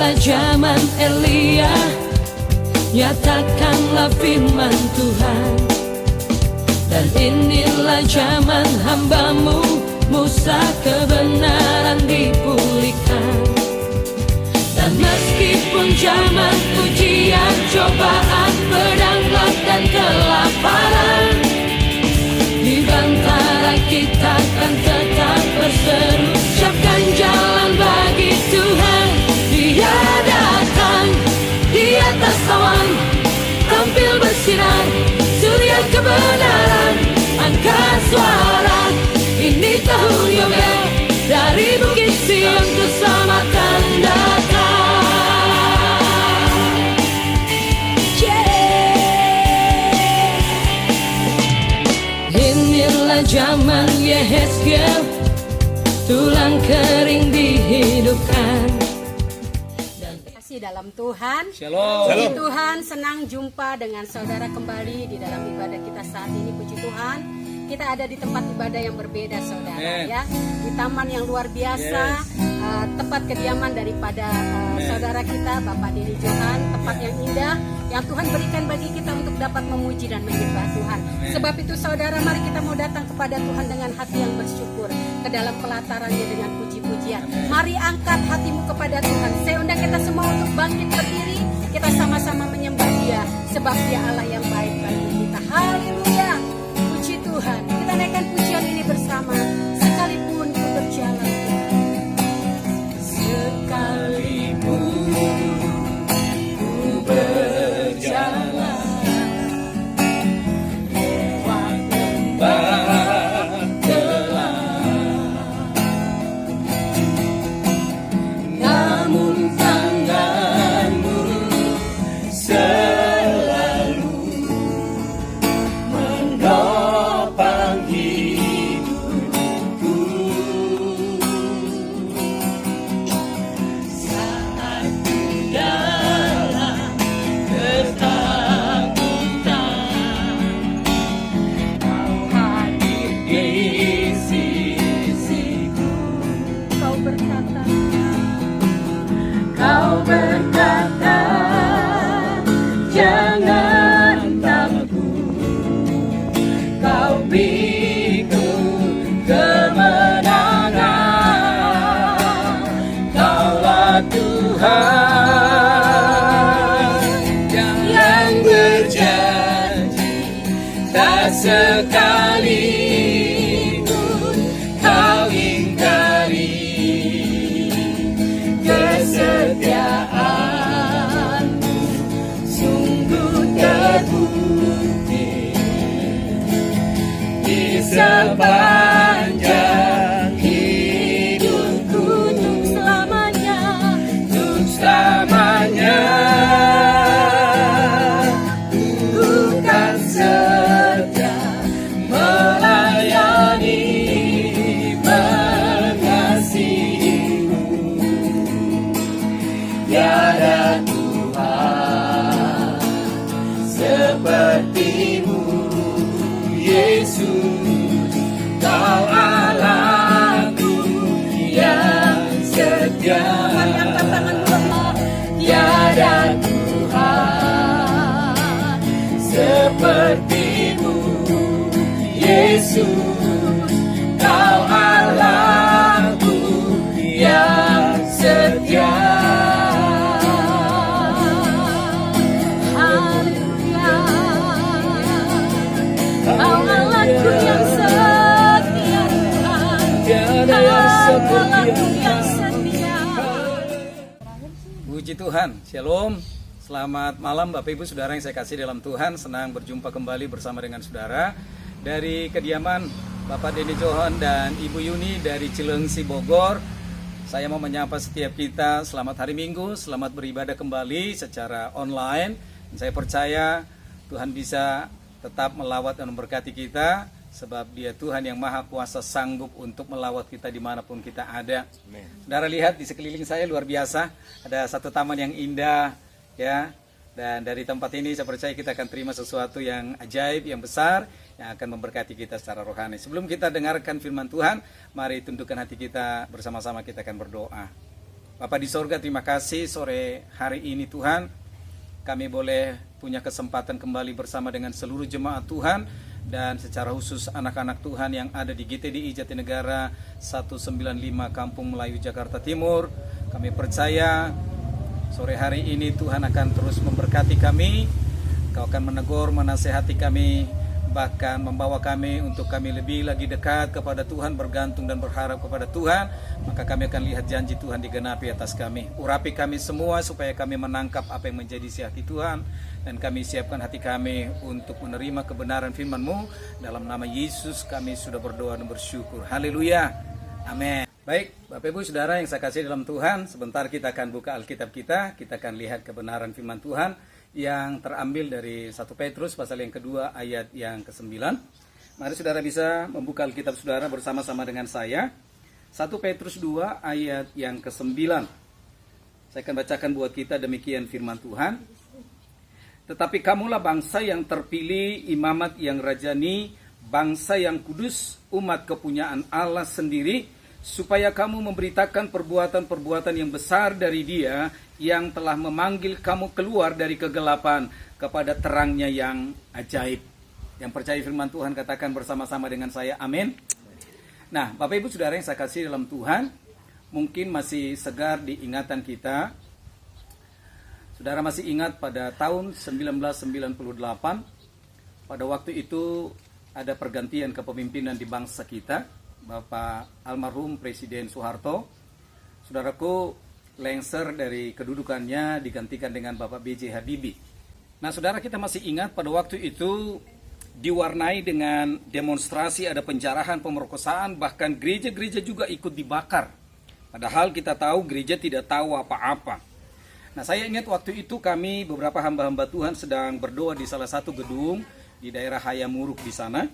inilah zaman Elia, nyatakanlah firman Tuhan. Dan inilah zaman hamba-Mu Musa, kebenaran dipulihkan. Dan meskipun zaman ujian, cobaan, pedang, gelap dan kelaparan, di antara kita kan tetap berseru, siapkan jalan bagi Tuhan. Dia datang di atas awan, tampil bersinar, surya kebenaran. Angkat suara, ini tahun Yobel, dari Bukit Sion keselamatan datang. Inilah zaman Yehezkiel, tulang kering dihidupkan. Kasih dalam Tuhan. Shalom. Puji Tuhan, senang jumpa dengan saudara kembali di dalam ibadah kita saat ini. Puji Tuhan, kita ada di tempat ibadah yang berbeda, saudara. Ya, di taman yang luar biasa. Tempat kediaman daripada saudara kita, Bapak Denny Johan. Tempat yang indah yang Tuhan berikan bagi kita untuk dapat memuji dan menyembah Tuhan. Sebab itu saudara, mari kita mau datang kepada Tuhan dengan hati yang bersyukur, ke dalam pelatarannya dengan puji-pujian. Mari angkat hatimu kepada Tuhan. Saya undang kita semua untuk bangkit berdiri. Kita sama-sama menyembah Dia, sebab Dia Allah yang baik bagi kita. Haleluya. Puji Tuhan. Kita naikkan pujian ini bersama. Sekalipun ku berjalan, Sekalipun ku berjalan lewat lembah gelap, namun tangan-Mu selalu menopang hidupku. Saat ku dalam ketakutan, Kau hadir di sisiku. Kau berkata, Kau berkata, jangan takut, Kau pikul kemenangan. Kaulah Tuhan yang berjanji, tak sekalipun Kau ingkari kesetiaan-Mu. Sungguh terbukti di sepanjang hidupku, untuk selamanya. untuk selamanya. Ku kan setia melayani, mengasihi-Mu. Tiada Tuhan seperti-Mu, Yesus. Kau Allahku yang setia. Mari angkat tanganmu. Tiada Tuhan seperti-Mu, Yesus. Kau Allahku yang setia. Haleluya. Kau Allahku yang setia, Tuhan. Tiada Kau yang seperti Allahku yang setia. Puji Tuhan, Shalom. Selamat malam Bapak Ibu Saudara yang saya kasih dalam Tuhan. Senang berjumpa kembali bersama dengan saudara dari kediaman Bapak Denny Johan dan Ibu Yuni dari Cilengsi, Bogor. Saya mau menyapa setiap kita selamat hari Minggu, selamat beribadah kembali secara online. Saya percaya Tuhan bisa tetap melawat dan memberkati kita, sebab Dia Tuhan yang Maha Kuasa, sanggup untuk melawat kita dimanapun kita ada. Saudara lihat di sekeliling saya luar biasa, ada satu taman yang indah, ya. Dan dari tempat ini saya percaya kita akan terima sesuatu yang ajaib, yang besar, yang akan memberkati kita secara rohani. Sebelum kita dengarkan firman Tuhan, mari tundukkan hati kita bersama-sama, kita akan berdoa. Bapa di sorga, terima kasih sore hari ini Tuhan, kami boleh punya kesempatan kembali bersama dengan seluruh jemaat Tuhan, dan secara khusus anak-anak Tuhan yang ada di GTDI Jatinegara 195 Kampung Melayu Jakarta Timur. Kami percaya sore hari ini Tuhan akan terus memberkati kami, Kau akan menegur, menasehati kami, bahkan membawa kami untuk kami lebih lagi dekat kepada Tuhan, bergantung dan berharap kepada Tuhan. Maka kami akan lihat janji Tuhan digenapi atas kami. Urapi kami semua supaya kami menangkap apa yang menjadi hati Tuhan, dan kami siapkan hati kami untuk menerima kebenaran firman-Mu. Dalam nama Yesus kami sudah berdoa dan bersyukur. Haleluya, amin. Baik, Bapak Ibu Saudara yang saya kasih dalam Tuhan, sebentar kita akan buka Alkitab kita akan lihat kebenaran firman Tuhan yang terambil dari 1 Petrus pasal yang kedua ayat yang ke-9. Mari saudara bisa membuka Alkitab saudara bersama-sama dengan saya. 1 Petrus 2 ayat yang ke-9. Saya akan bacakan buat kita demikian firman Tuhan. Tetapi kamulah bangsa yang terpilih, imamat yang rajani, bangsa yang kudus, umat kepunyaan Allah sendiri, supaya kamu memberitakan perbuatan-perbuatan yang besar dari Dia yang telah memanggil kamu keluar dari kegelapan kepada terangnya yang ajaib. Yang percaya firman Tuhan katakan bersama-sama dengan saya, amin. Nah, Bapak Ibu Saudara yang saya kasih dalam Tuhan, mungkin masih segar di ingatan kita. Saudara masih ingat pada tahun 1998, pada waktu itu ada pergantian kepemimpinan di bangsa kita, Bapak almarhum Presiden Soeharto. Saudaraku, lengser dari kedudukannya digantikan dengan Bapak B.J. Habibie. Nah, saudara, kita masih ingat pada waktu itu diwarnai dengan demonstrasi, ada penjarahan, pemerkosaan, bahkan gereja-gereja juga ikut dibakar. Padahal kita tahu gereja tidak tahu apa-apa. Nah, saya ingat waktu itu kami beberapa hamba-hamba Tuhan sedang berdoa di salah satu gedung di daerah Hayamuruk di sana.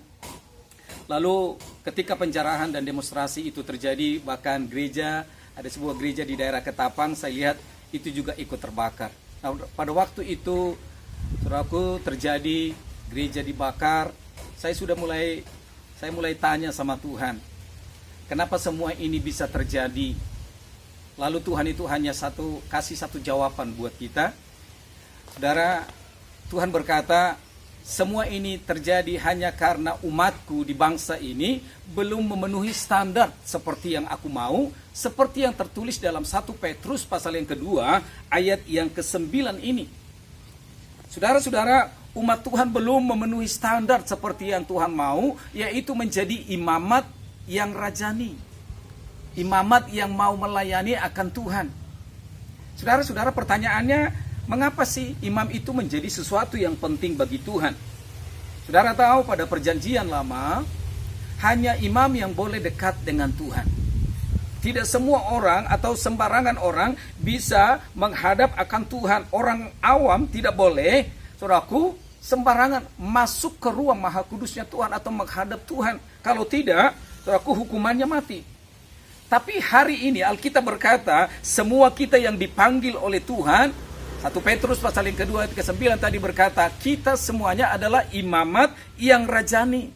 Lalu ketika penjarahan dan demonstrasi itu terjadi, bahkan gereja, ada sebuah gereja di daerah Ketapang, saya lihat itu juga ikut terbakar. Nah, pada waktu itu, saudaraku, terjadi gereja dibakar. Saya mulai tanya sama Tuhan, kenapa semua ini bisa terjadi? Lalu Tuhan itu hanya kasih satu jawaban buat kita. Saudara, Tuhan berkata, semua ini terjadi hanya karena umatku di bangsa ini belum memenuhi standar seperti yang aku mau, seperti yang tertulis dalam 1 Petrus pasal yang kedua ayat yang ke-9 ini. Saudara-saudara, umat Tuhan belum memenuhi standar seperti yang Tuhan mau, yaitu menjadi imamat yang rajani, imamat yang mau melayani akan Tuhan. Saudara-saudara, pertanyaannya, mengapa sih imam itu menjadi sesuatu yang penting bagi Tuhan? Saudara tahu pada perjanjian lama, hanya imam yang boleh dekat dengan Tuhan. Tidak semua orang atau sembarangan orang bisa menghadap akan Tuhan. Orang awam tidak boleh, saudaraku, sembarangan masuk ke ruang maha kudusnya Tuhan atau menghadap Tuhan. Kalau tidak, saudaraku, hukumannya mati. Tapi hari ini Alkitab berkata, semua kita yang dipanggil oleh Tuhan, 1 Petrus pasal yang kedua ayat ke-9 tadi berkata, kita semuanya adalah imamat yang rajani.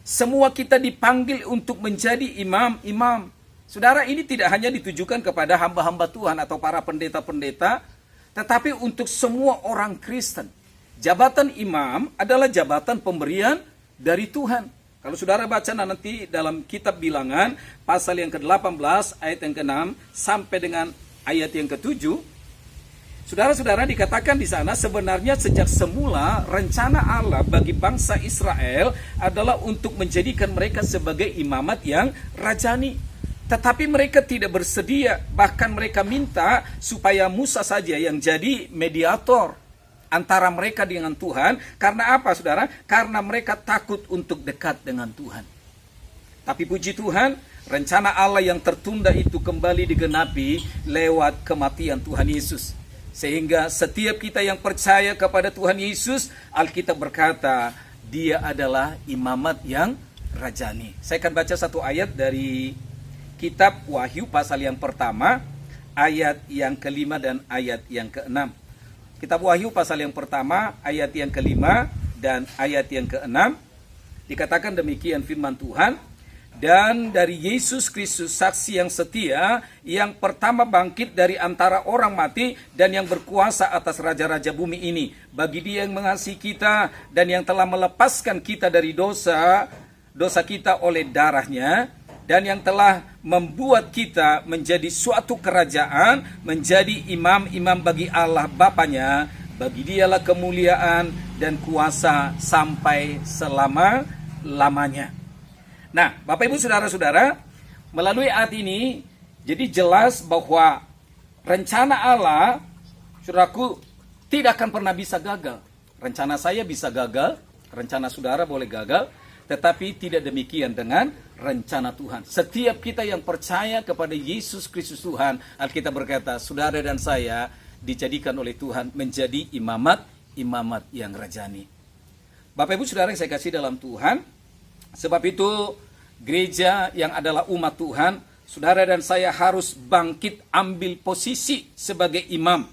Semua kita dipanggil untuk menjadi imam-imam. Saudara, ini tidak hanya ditujukan kepada hamba-hamba Tuhan atau para pendeta-pendeta, tetapi untuk semua orang Kristen. Jabatan imam adalah jabatan pemberian dari Tuhan. Kalau saudara baca nanti dalam kitab Bilangan, pasal yang ke-18, ayat yang ke-6, sampai dengan ayat yang ke-7, saudara-saudara, dikatakan di sana sebenarnya sejak semula rencana Allah bagi bangsa Israel adalah untuk menjadikan mereka sebagai imamat yang rajani. Tetapi mereka tidak bersedia, bahkan mereka minta supaya Musa saja yang jadi mediator antara mereka dengan Tuhan. Karena apa, saudara? Karena mereka takut untuk dekat dengan Tuhan. Tapi puji Tuhan, rencana Allah yang tertunda itu kembali digenapi lewat kematian Tuhan Yesus. Sehingga setiap kita yang percaya kepada Tuhan Yesus, Alkitab berkata, Dia adalah imamat yang rajani. Saya akan baca satu ayat dari kitab Wahyu pasal yang pertama, ayat yang ke-5 dan ayat yang ke-6. Kitab Wahyu pasal yang pertama, ayat yang ke-5 dan ayat yang ke-6. Dikatakan demikian firman Tuhan, dan dari Yesus Kristus saksi yang setia, yang pertama bangkit dari antara orang mati dan yang berkuasa atas raja-raja bumi ini. Bagi Dia yang mengasihi kita dan yang telah melepaskan kita dari dosa kita oleh darahnya, dan yang telah membuat kita menjadi suatu kerajaan, menjadi imam-imam bagi Allah Bapanya. Bagi Dialah kemuliaan dan kuasa sampai selama-lamanya. Nah, Bapak Ibu Saudara-saudara, melalui ayat ini jadi jelas bahwa rencana Allah, saudaraku, tidak akan pernah bisa gagal. Rencana saya bisa gagal, rencana saudara boleh gagal, tetapi tidak demikian dengan rencana Tuhan. Setiap kita yang percaya kepada Yesus Kristus Tuhan, Alkitab berkata, saudara dan saya dijadikan oleh Tuhan menjadi imamat yang rajani. Bapak Ibu Saudara yang saya kasih dalam Tuhan, sebab itu gereja yang adalah umat Tuhan, saudara dan saya harus bangkit ambil posisi sebagai imam.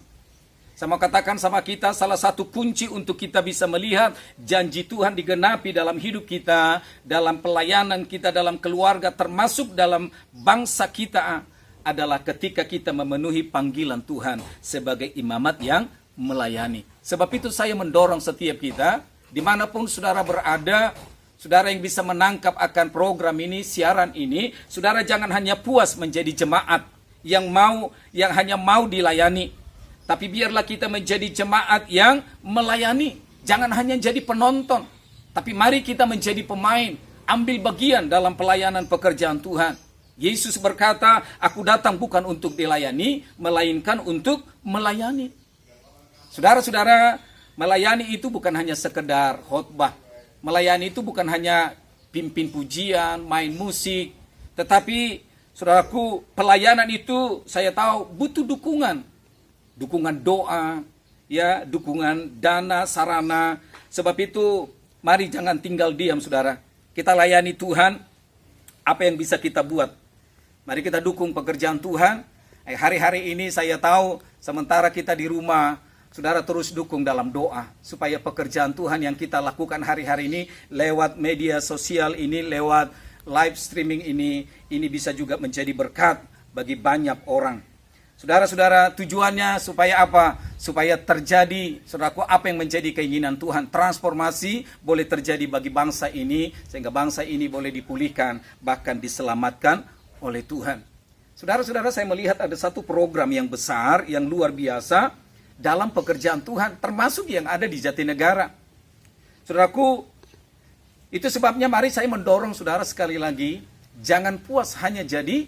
Saya mau katakan sama kita, salah satu kunci untuk kita bisa melihat janji Tuhan digenapi dalam hidup kita, dalam pelayanan kita, dalam keluarga, termasuk dalam bangsa kita, adalah ketika kita memenuhi panggilan Tuhan sebagai imamat yang melayani. Sebab itu saya mendorong setiap kita, dimanapun saudara berada, saudara yang bisa menangkap akan program ini, siaran ini, saudara jangan hanya puas menjadi jemaat yang hanya mau dilayani. Tapi biarlah kita menjadi jemaat yang melayani. Jangan hanya jadi penonton, tapi mari kita menjadi pemain, ambil bagian dalam pelayanan pekerjaan Tuhan. Yesus berkata, aku datang bukan untuk dilayani, melainkan untuk melayani. Saudara-saudara, melayani itu bukan hanya sekedar khotbah. Melayani itu bukan hanya pimpin pujian, main musik. Tetapi, saudaraku, pelayanan itu saya tahu butuh dukungan. Dukungan doa, ya, dukungan dana, sarana. Sebab itu, mari jangan tinggal diam, saudara. Kita layani Tuhan, apa yang bisa kita buat. Mari kita dukung pekerjaan Tuhan. Hari-hari ini saya tahu sementara kita di rumah, saudara terus dukung dalam doa. Supaya pekerjaan Tuhan yang kita lakukan hari-hari ini lewat media sosial ini, lewat live streaming ini bisa juga menjadi berkat bagi banyak orang. Saudara-saudara, tujuannya supaya apa? Supaya terjadi, saudaraku, apa yang menjadi keinginan Tuhan. Transformasi boleh terjadi bagi bangsa ini, sehingga bangsa ini boleh dipulihkan, bahkan diselamatkan oleh Tuhan. Saudara-saudara, saya melihat ada satu program yang besar, yang luar biasa dalam pekerjaan Tuhan, termasuk yang ada di Jatinegara. Saudaraku, itu sebabnya mari saya mendorong saudara sekali lagi, jangan puas hanya jadi,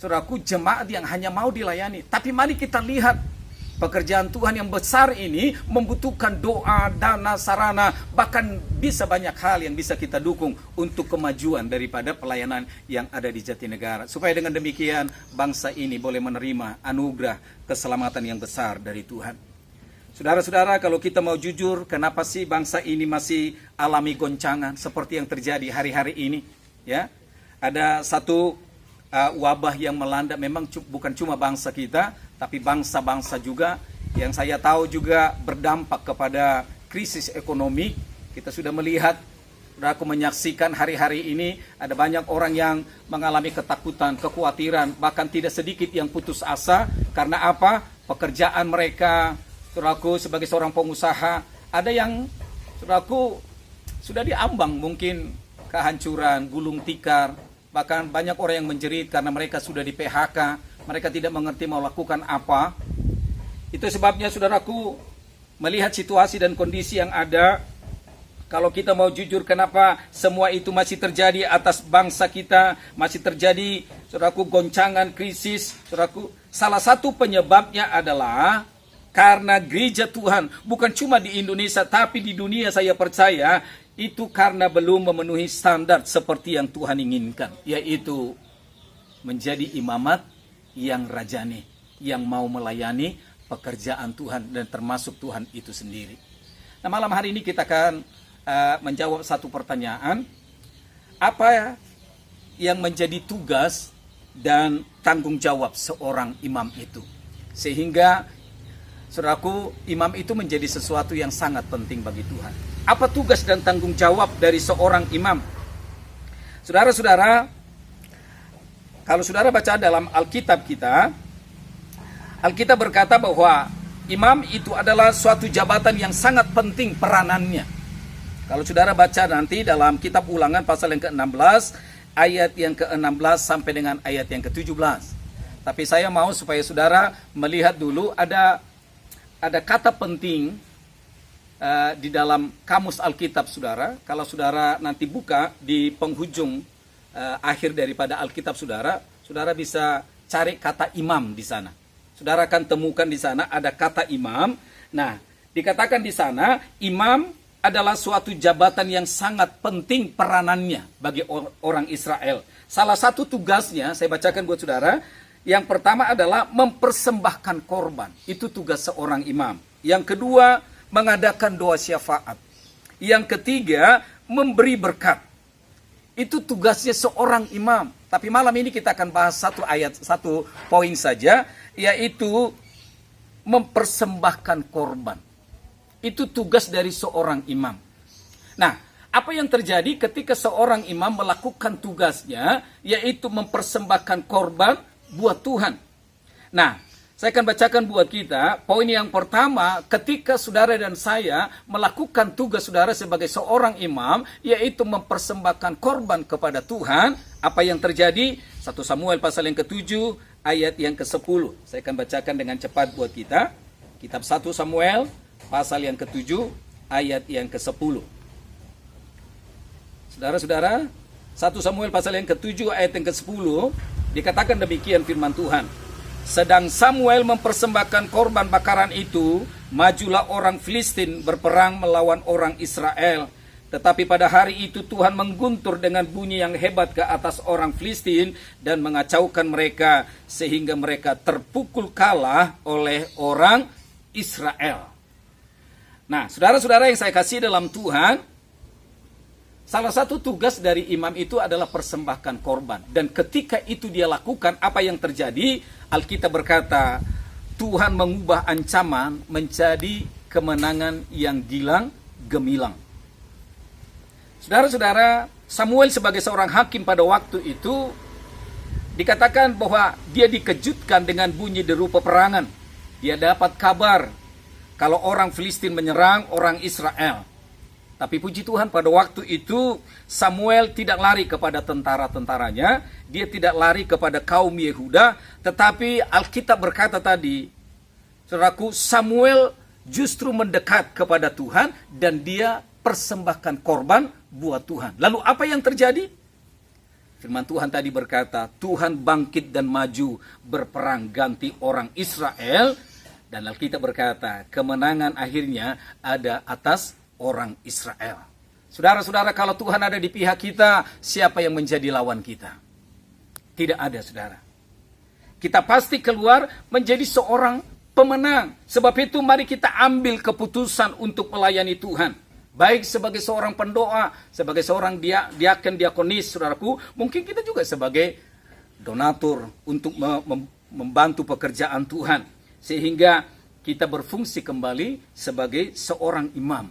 saudaraku, jemaat yang hanya mau dilayani. Tapi mari kita lihat pekerjaan Tuhan yang besar ini membutuhkan doa, dana, sarana, bahkan bisa banyak hal yang bisa kita dukung untuk kemajuan daripada pelayanan yang ada di Jatinegara. Supaya dengan demikian bangsa ini boleh menerima anugerah keselamatan yang besar dari Tuhan. Saudara-saudara, kalau kita mau jujur, kenapa sih bangsa ini masih alami goncangan seperti yang terjadi hari-hari ini? Ya, ada satu wabah yang melanda, memang bukan cuma bangsa kita, tapi bangsa-bangsa juga yang saya tahu juga berdampak kepada krisis ekonomi. Kita sudah melihat, sudah aku menyaksikan hari-hari ini ada banyak orang yang mengalami ketakutan, kekhawatiran, bahkan tidak sedikit yang putus asa. Karena apa? Pekerjaan mereka, saudaraku, sebagai seorang pengusaha, ada yang, saudaraku, sudah diambang mungkin kehancuran, gulung tikar. Bahkan banyak orang yang menjerit karena mereka sudah di PHK. Mereka tidak mengerti mau lakukan apa. Itu sebabnya, saudaraku, melihat situasi dan kondisi yang ada, kalau kita mau jujur, kenapa semua itu masih terjadi atas bangsa kita, masih terjadi, saudaraku, goncangan, krisis, saudaraku. Salah satu penyebabnya adalah karena gereja Tuhan, bukan cuma di Indonesia, tapi di dunia saya percaya, itu karena belum memenuhi standar seperti yang Tuhan inginkan, yaitu menjadi imamat yang rajani, yang mau melayani pekerjaan Tuhan dan termasuk Tuhan itu sendiri. Nah, malam hari ini kita akan menjawab satu pertanyaan. Apa yang menjadi tugas dan tanggung jawab seorang imam itu? Sehingga, saudaraku, imam itu menjadi sesuatu yang sangat penting bagi Tuhan. Apa tugas dan tanggung jawab dari seorang imam? Saudara-saudara, kalau saudara baca dalam Alkitab kita, Alkitab berkata bahwa imam itu adalah suatu jabatan yang sangat penting peranannya. Kalau saudara baca nanti dalam kitab Ulangan pasal yang ke-16, ayat yang ke-16 sampai dengan ayat yang ke-17. Tapi saya mau supaya saudara melihat dulu ada kata penting di dalam kamus Alkitab saudara. Kalau saudara nanti buka di penghujung akhir daripada Alkitab saudara, saudara bisa cari kata imam di sana. Saudara akan temukan di sana ada kata imam. Nah, dikatakan di sana imam adalah suatu jabatan yang sangat penting peranannya bagi orang Israel. Salah satu tugasnya, saya bacakan buat saudara. Yang pertama adalah mempersembahkan korban. Itu tugas seorang imam. Yang kedua, mengadakan doa syafaat. Yang ketiga, memberi berkat. Itu tugasnya seorang imam. Tapi malam ini kita akan bahas satu poin saja, yaitu mempersembahkan korban. Itu tugas dari seorang imam. Nah, apa yang terjadi ketika seorang imam melakukan tugasnya, yaitu mempersembahkan korban buat Tuhan. Nah, saya akan bacakan buat kita, poin yang pertama, ketika saudara dan saya melakukan tugas saudara sebagai seorang imam, yaitu mempersembahkan korban kepada Tuhan, apa yang terjadi? 1 Samuel pasal yang ke-7, ayat yang ke-10. Saya akan bacakan dengan cepat buat kita. Kitab 1 Samuel pasal yang ke-7, ayat yang ke-10. Saudara-saudara, 1 Samuel pasal yang ke-7, ayat yang ke-10, dikatakan demikian firman Tuhan. Sedang Samuel mempersembahkan korban bakaran itu, majulah orang Filistin berperang melawan orang Israel. Tetapi pada hari itu Tuhan mengguntur dengan bunyi yang hebat ke atas orang Filistin dan mengacaukan mereka sehingga mereka terpukul kalah oleh orang Israel. Nah, saudara-saudara yang saya kasih dalam Tuhan, salah satu tugas dari imam itu adalah persembahkan korban. Dan ketika itu dia lakukan, apa yang terjadi? Alkitab berkata, Tuhan mengubah ancaman menjadi kemenangan yang gilang gemilang. Saudara-saudara, Samuel sebagai seorang hakim pada waktu itu, dikatakan bahwa dia dikejutkan dengan bunyi deru peperangan. Dia dapat kabar kalau orang Filistin menyerang orang Israel. Tapi puji Tuhan pada waktu itu Samuel tidak lari kepada tentara-tentaranya, dia tidak lari kepada kaum Yehuda, tetapi Alkitab berkata tadi, saudaraku, Samuel justru mendekat kepada Tuhan dan dia persembahkan korban buat Tuhan. Lalu apa yang terjadi? Firman Tuhan tadi berkata, Tuhan bangkit dan maju berperang ganti orang Israel, dan Alkitab berkata, kemenangan akhirnya ada atas orang Israel. Saudara-saudara, kalau Tuhan ada di pihak kita, siapa yang menjadi lawan kita? Tidak ada, saudara. Kita pasti keluar menjadi seorang pemenang. Sebab itu mari kita ambil keputusan untuk melayani Tuhan. Baik sebagai seorang pendoa, sebagai seorang diaken, diakonis, saudaraku. Mungkin kita juga sebagai donatur untuk membantu pekerjaan Tuhan. Sehingga kita berfungsi kembali sebagai seorang imam.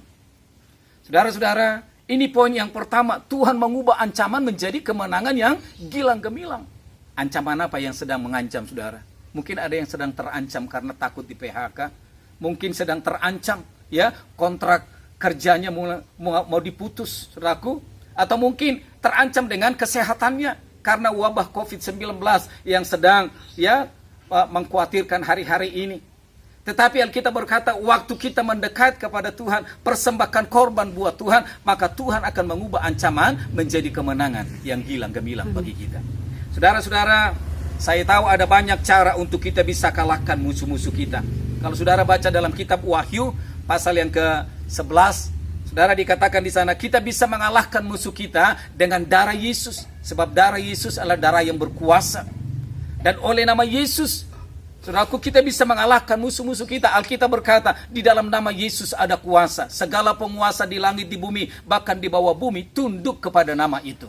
Saudara-saudara, ini poin yang pertama. Tuhan mengubah ancaman menjadi kemenangan yang gilang gemilang. Ancaman apa yang sedang mengancam saudara? Mungkin ada yang sedang terancam karena takut di PHK. Mungkin sedang terancam, ya, kontrak kerjanya mau diputus, saudaraku. Atau mungkin terancam dengan kesehatannya karena wabah COVID-19 yang sedang, ya, mengkhawatirkan hari-hari ini. Tetapi Alkitab berkata, waktu kita mendekat kepada Tuhan, persembahkan korban buat Tuhan, maka Tuhan akan mengubah ancaman menjadi kemenangan yang gilang gemilang bagi kita. Saudara-saudara, saya tahu ada banyak cara untuk kita bisa kalahkan musuh-musuh kita. Kalau saudara baca dalam kitab Wahyu, pasal yang ke-11, saudara, dikatakan di sana, kita bisa mengalahkan musuh kita dengan darah Yesus. Sebab darah Yesus adalah darah yang berkuasa. Dan oleh nama Yesus, saudaraku, kita bisa mengalahkan musuh-musuh kita. Alkitab berkata, di dalam nama Yesus ada kuasa. Segala penguasa di langit, di bumi, bahkan di bawah bumi, tunduk kepada nama itu.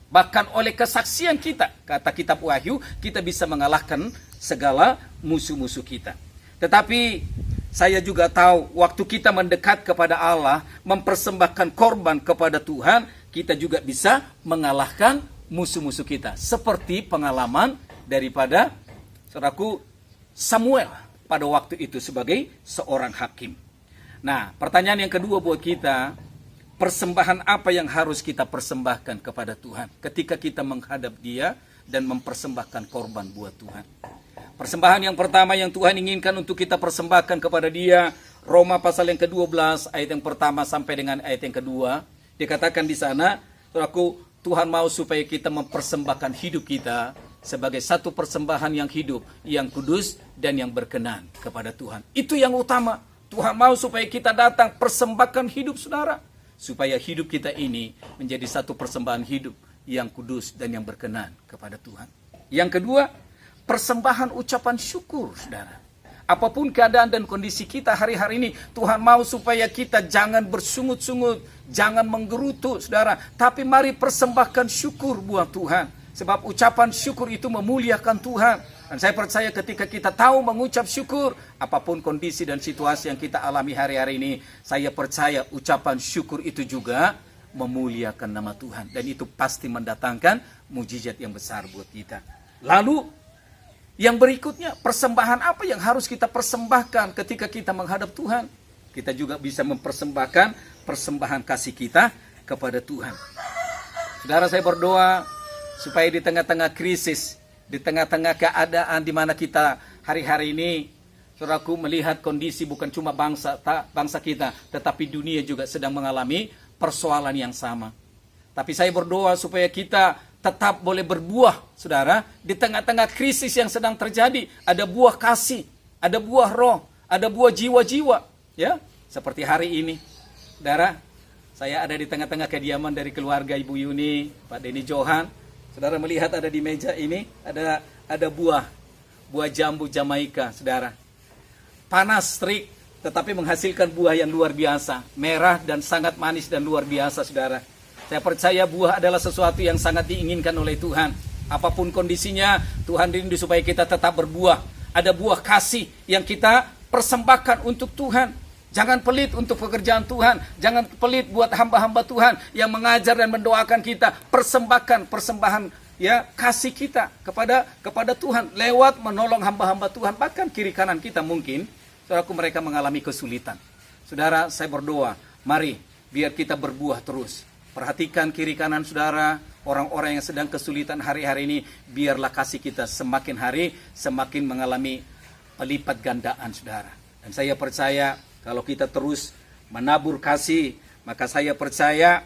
Bahkan oleh kesaksian kita, kata kitab Wahyu, kita bisa mengalahkan segala musuh-musuh kita. Tetapi saya juga tahu, waktu kita mendekat kepada Allah, mempersembahkan korban kepada Tuhan, kita juga bisa mengalahkan musuh-musuh kita. Seperti pengalaman daripada saudaraku Samuel pada waktu itu sebagai seorang hakim. Nah, pertanyaan yang kedua buat kita, persembahan apa yang harus kita persembahkan kepada Tuhan ketika kita menghadap Dia dan mempersembahkan korban buat Tuhan? Persembahan yang pertama yang Tuhan inginkan untuk kita persembahkan kepada Dia, Roma pasal yang ke-12 ayat yang pertama sampai dengan ayat yang kedua, dikatakan di sana, saudaraku, Tuhan mau supaya kita mempersembahkan hidup kita sebagai satu persembahan yang hidup, yang kudus dan yang berkenan kepada Tuhan. Itu yang utama. Tuhan mau supaya kita datang persembahkan hidup saudara, supaya hidup kita ini menjadi satu persembahan hidup yang kudus dan yang berkenan kepada Tuhan. Yang kedua, persembahan ucapan syukur, saudara. Apapun keadaan dan kondisi kita hari-hari ini, Tuhan mau supaya kita jangan bersungut-sungut, jangan menggerutu, saudara. Tapi mari persembahkan syukur buat Tuhan. Sebab ucapan syukur itu memuliakan Tuhan. Dan saya percaya ketika kita tahu mengucap syukur, apapun kondisi dan situasi yang kita alami hari-hari ini, saya percaya ucapan syukur itu juga memuliakan nama Tuhan. Dan itu pasti mendatangkan mujizat yang besar buat kita. Lalu, yang berikutnya, persembahan apa yang harus kita persembahkan ketika kita menghadap Tuhan? Kita juga bisa mempersembahkan persembahan kasih kita kepada Tuhan. Saudara, saya berdoa supaya di tengah-tengah krisis, di tengah-tengah keadaan di mana kita hari-hari ini, saudaraku, melihat kondisi bukan cuma bangsa kita, tetapi dunia juga sedang mengalami persoalan yang sama. Tapi saya berdoa supaya kita tetap boleh berbuah, saudara, di tengah-tengah krisis yang sedang terjadi. Ada buah kasih, ada buah roh, ada buah jiwa-jiwa, ya. Seperti hari ini, saudara, saya ada di tengah-tengah kediaman dari keluarga Ibu Yuni, Pak Denny Johan. Saudara melihat ada di meja ini, ada buah jambu Jamaika, saudara. Panas, terik, tetapi menghasilkan buah yang luar biasa. Merah dan sangat manis dan luar biasa, saudara. Saya percaya buah adalah sesuatu yang sangat diinginkan oleh Tuhan. Apapun kondisinya, Tuhan rindu supaya kita tetap berbuah. Ada buah kasih yang kita persembahkan untuk Tuhan. Jangan pelit untuk pekerjaan Tuhan. Jangan pelit buat hamba-hamba Tuhan yang mengajar dan mendoakan kita. Persembahkan persembahan ya kasih kita kepada Tuhan lewat menolong hamba-hamba Tuhan. Bahkan kiri kanan kita mungkin, saudaraku, mereka mengalami kesulitan. Saudara, saya berdoa, mari biar kita berbuah terus. Perhatikan kiri kanan saudara, orang-orang yang sedang kesulitan hari-hari ini, biarlah kasih kita semakin hari semakin mengalami pelipat gandaan, saudara. Dan saya percaya kalau kita terus menabur kasih, maka saya percaya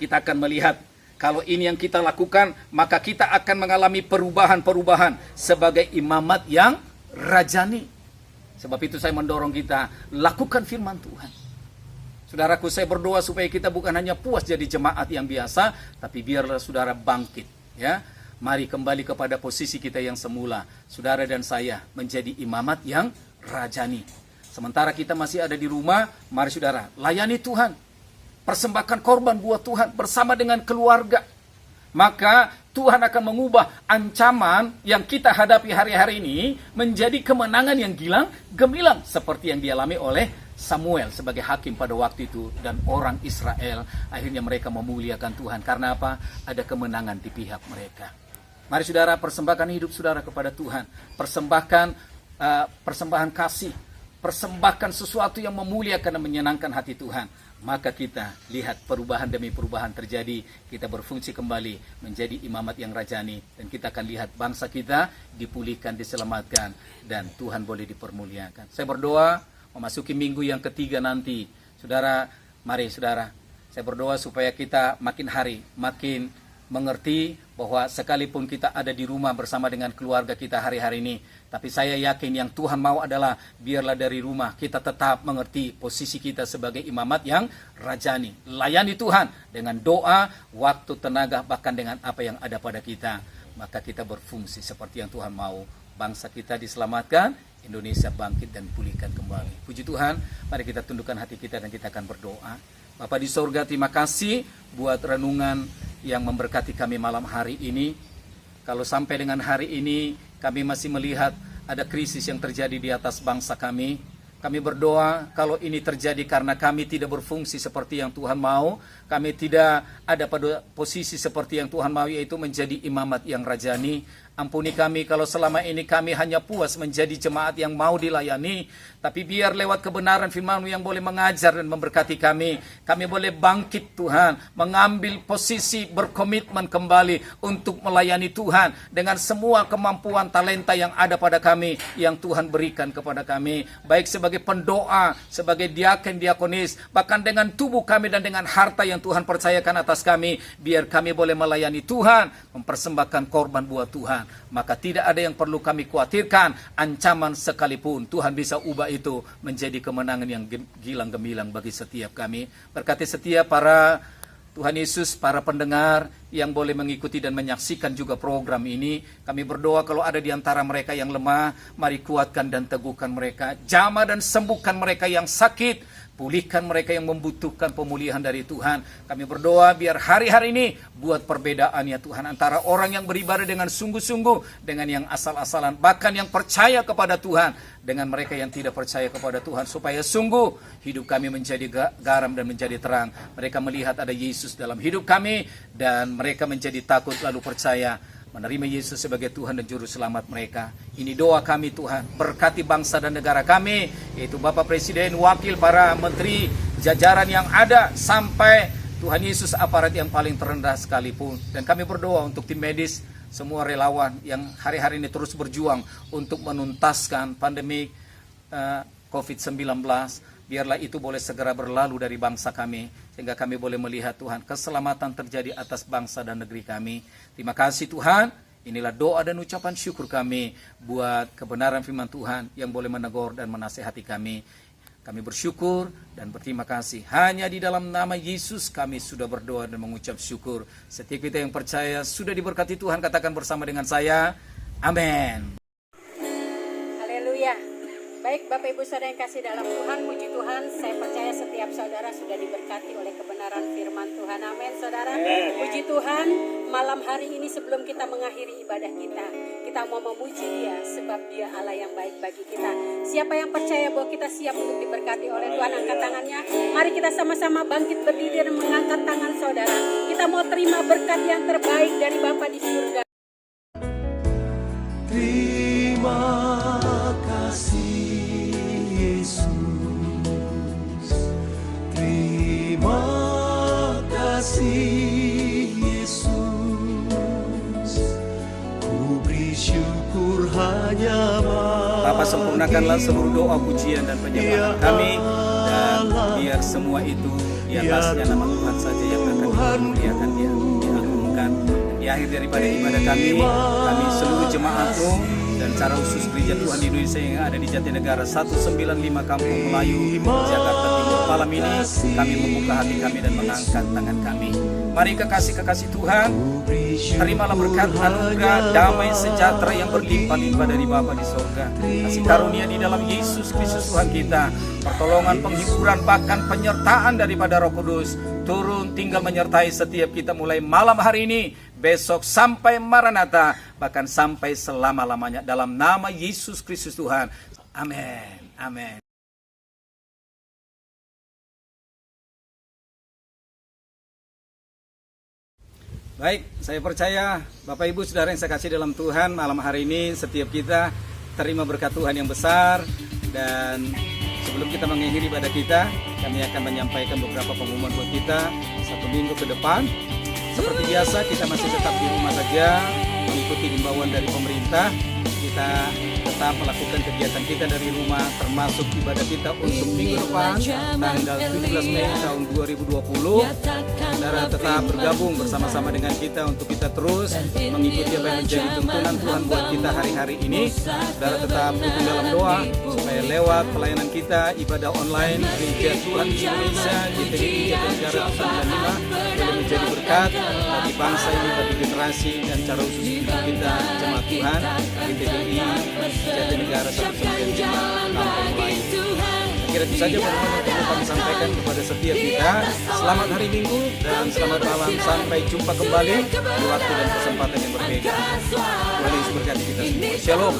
kita akan melihat kalau ini yang kita lakukan, maka kita akan mengalami perubahan-perubahan sebagai imamat yang rajani. Sebab itu saya mendorong kita lakukan firman Tuhan. Saudaraku, saya berdoa supaya kita bukan hanya puas jadi jemaat yang biasa, tapi biarlah saudara bangkit, ya. Mari kembali kepada posisi kita yang semula. Saudara dan saya menjadi imamat yang rajani. Sementara kita masih ada di rumah, mari saudara layani Tuhan. Persembahkan korban buat Tuhan bersama dengan keluarga. Maka Tuhan akan mengubah ancaman yang kita hadapi hari-hari ini menjadi kemenangan yang gemilang seperti yang dialami oleh Samuel sebagai hakim pada waktu itu, dan orang Israel akhirnya mereka memuliakan Tuhan. Karena apa? Ada kemenangan di pihak mereka. Mari saudara persembahkan hidup saudara kepada Tuhan. Persembahkan persembahan kasih. Persembahkan sesuatu yang memuliakan dan menyenangkan hati Tuhan. Maka kita lihat perubahan demi perubahan terjadi. Kita berfungsi kembali menjadi imamat yang rajani. Dan kita akan lihat bangsa kita dipulihkan, diselamatkan, dan Tuhan boleh dipermuliakan. Saya berdoa memasuki minggu yang ketiga nanti, saudara, mari saudara, saya berdoa supaya kita makin hari makin mengerti bahwa sekalipun kita ada di rumah bersama dengan keluarga kita hari-hari ini, tapi saya yakin yang Tuhan mau adalah biarlah dari rumah kita tetap mengerti posisi kita sebagai imamat yang rajani. Layani Tuhan dengan doa, waktu, tenaga, bahkan dengan apa yang ada pada kita. Maka kita berfungsi seperti yang Tuhan mau. Bangsa kita diselamatkan, Indonesia bangkit dan pulihkan kembali. Puji Tuhan, mari kita tundukkan hati kita dan kita akan berdoa. Bapa di sorga, terima kasih buat renungan yang memberkati kami malam hari ini. Kalau sampai dengan hari ini kami masih melihat ada krisis yang terjadi di atas bangsa kami, Kami berdoa kalau ini terjadi karena kami tidak berfungsi seperti yang Tuhan mau. Kami tidak ada pada posisi seperti yang Tuhan mau, yaitu menjadi imamat yang rajani. Ampuni kami kalau selama ini kami hanya puas menjadi jemaat yang mau dilayani. Tapi biar lewat kebenaran firman-Mu yang boleh mengajar dan memberkati kami. Kami boleh bangkit Tuhan, mengambil posisi berkomitmen kembali untuk melayani Tuhan. Dengan semua kemampuan talenta yang ada pada kami, yang Tuhan berikan kepada kami. Baik sebagai pendoa, sebagai diaken, diakonis, bahkan dengan tubuh kami dan dengan harta yang Tuhan percayakan atas kami. Biar kami boleh melayani Tuhan, mempersembahkan korban buat Tuhan. Maka tidak ada yang perlu kami khawatirkan, ancaman sekalipun Tuhan bisa ubah itu menjadi kemenangan yang gilang gemilang bagi setiap kami. Berkati setiap para Tuhan Yesus, para pendengar yang boleh mengikuti dan menyaksikan juga program ini. Kami berdoa kalau ada di antara mereka yang lemah, mari kuatkan dan teguhkan mereka. Jamah dan sembuhkan mereka yang sakit. Pulihkan mereka yang membutuhkan pemulihan dari Tuhan. Kami berdoa biar hari-hari ini buat perbedaan ya Tuhan, antara orang yang beribadah dengan sungguh-sungguh dengan yang asal-asalan, bahkan yang percaya kepada Tuhan dengan mereka yang tidak percaya kepada Tuhan, supaya sungguh hidup kami menjadi garam dan menjadi terang. Mereka melihat ada Yesus dalam hidup kami dan mereka menjadi takut lalu percaya menerima Yesus sebagai Tuhan dan Juru Selamat mereka. Ini doa kami Tuhan, berkati bangsa dan negara kami, yaitu Bapak Presiden, wakil, para menteri, jajaran yang ada, sampai Tuhan Yesus aparat yang paling terendah sekalipun. Dan kami berdoa untuk tim medis, semua relawan yang hari-hari ini terus berjuang untuk menuntaskan pandemi COVID-19. Biarlah itu boleh segera berlalu dari bangsa kami, sehingga kami boleh melihat Tuhan keselamatan terjadi atas bangsa dan negeri kami. Terima kasih Tuhan. Inilah doa dan ucapan syukur kami buat kebenaran firman Tuhan yang boleh menegur dan menasihati kami. Kami bersyukur dan berterima kasih. Hanya di dalam nama Yesus kami sudah berdoa dan mengucap syukur. Setiap kita yang percaya sudah diberkati Tuhan, katakan bersama dengan saya, amin. Haleluya. Baik Bapak Ibu Saudara yang kasih dalam Tuhan, puji Tuhan, saya percaya setiap saudara sudah diberkati oleh kebenaran firman Tuhan. Amin saudara. Puji Tuhan, malam hari ini sebelum kita mengakhiri ibadah kita mau memuji Dia sebab Dia Allah yang baik bagi kita. Siapa yang percaya bahwa kita siap untuk diberkati oleh Tuhan, angkat tangannya. Mari kita sama-sama bangkit berdiri dan mengangkat tangan saudara. Kita mau terima berkat yang terbaik dari Bapa di surga. Terima kasih Yesus, terima kasih Yesus, ku beri syukur hanya Bapa, sempurnakanlah seluruh doa, pujian dan penyembahan kami, dan biar semua itu di atasnya nama Tuhan saja yang akan dimuliakan, diagungkan. Di akhir daripada ibadah kami seluruh jemaat-Mu dan secara khusus Gereja Tuhan di Indonesia yang ada di Jatinegara 195 Kampung Melayu, Jakarta Timur, malam ini kami membuka hati kami dan mengangkat tangan kami. Mari kekasih-kekasih Tuhan, terimalah berkat anugerah damai sejahtera yang berlimpah-limpah dari Bapa di surga. Kasih karunia di dalam Yesus Kristus Tuhan kita, pertolongan, penghiburan, bahkan penyertaan daripada Roh Kudus turun tinggal menyertai setiap kita mulai malam hari ini, besok sampai Maranatha, bahkan sampai selama-lamanya, dalam nama Yesus Kristus Tuhan. Amin. Amin. Baik, saya percaya Bapak Ibu Saudara yang saya kasih dalam Tuhan, malam hari ini setiap kita terima berkat Tuhan yang besar. Dan sebelum kita mengakhiri ibadah kita, kami akan menyampaikan beberapa pengumuman buat kita 1 minggu ke depan. Seperti biasa, kita masih tetap di rumah saja, mengikuti himbauan dari pemerintah. Kita tetap melakukan kegiatan kita dari rumah, termasuk ibadah kita untuk minggu depan, tanggal 17 Mei tahun 2020. Saudara tetap bergabung bersama-sama dengan kita untuk kita terus mengikuti apa yang menjadi tuntunan Tuhan buat kita hari-hari ini. Saudara tetap dukung dalam doa, supaya lewat pelayanan kita, ibadah online, Gereja Tuhan di Indonesia, GTI, Jatinegara 95, boleh menjadi berkat bagi bangsa ini, bagi generasi, dan cara khusus kita, jemaat Tuhan, GTI, Jatinegara 195, Kampung Melayu. Kira itu saja pengumuman yang perlu kami sampaikan kepada setiap kita. Selamat hari Minggu dan selamat malam. Sampai jumpa kembali di waktu dan kesempatan yang berbeda. Tuhan Yesus berkati kita semua. Shalom.